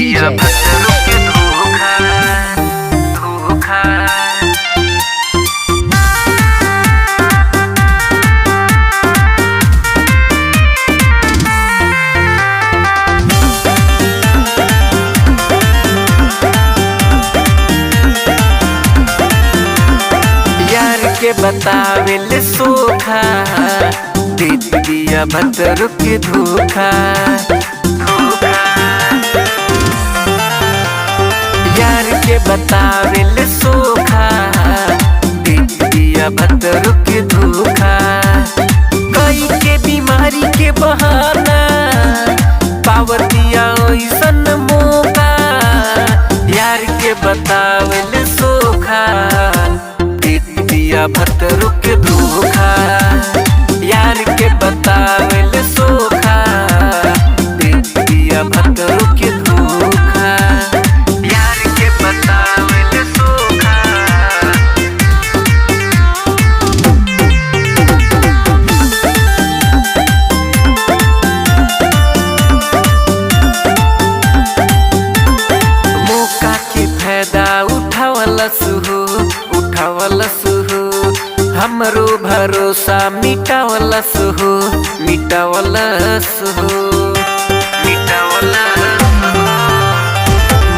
दिया भक्तों के धोखा धोखा। यार के बतावेले सोखा दे दिया भक्तों के धोखा धोखा। यार के बतावेले सोखा दे दिया भक्तों के धोखा। कई के बीमारी के बहाना पावर दिया ओइसन मौका। यार के बतावेले सोखा दे दिया भक्तों के धोखा। यार के बतावेले सोखा दे दिया भक्तों के धोखा। यार के बतावेले सोखा। मौका के फायदा उठावलस हो हमरो भरोसा मिटावलस हो मिटावलस हो मिटावलस हो।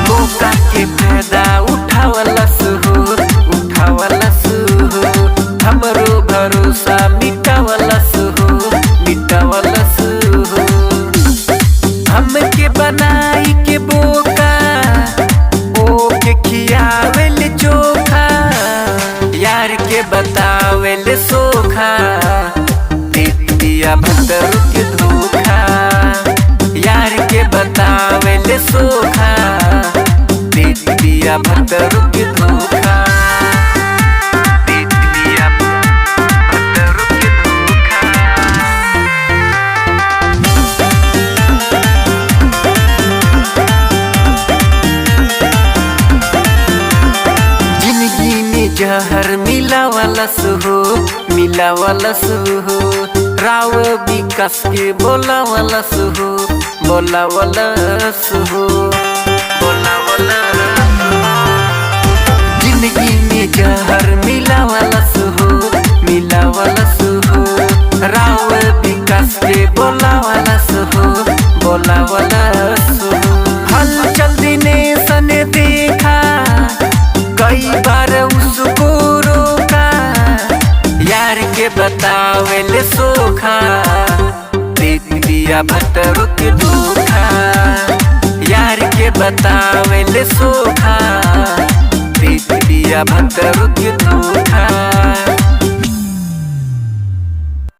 मौका के फायदा उठावलस हो हमरो भरोसा मिटावलस हो मिटावलस हो। हमके बनाई के बोका ओके खियावेल चोखा। यार के बतावेले सोखा दे दिया भक्तों के धोखा। यार के बतावेले सोखा दे दिया भक्तों के धोखा। दे दिया भक्तों के धोखा। जिंदगी में जहर मिलावलस हो राव विकास के बोलावलस हो बोलावलस हो बोलावलस हो। जिंदगी में जहर मिलावलस हो राव विकास के बोलावलस हो बोलावलस हो। हलचल दिनेश ने देखा कई बार उसको रोका। यार के बतावेले सोखा दे दिया भक्तों के धोखा। यार के बतावेले सोखा दे दिया भक्तों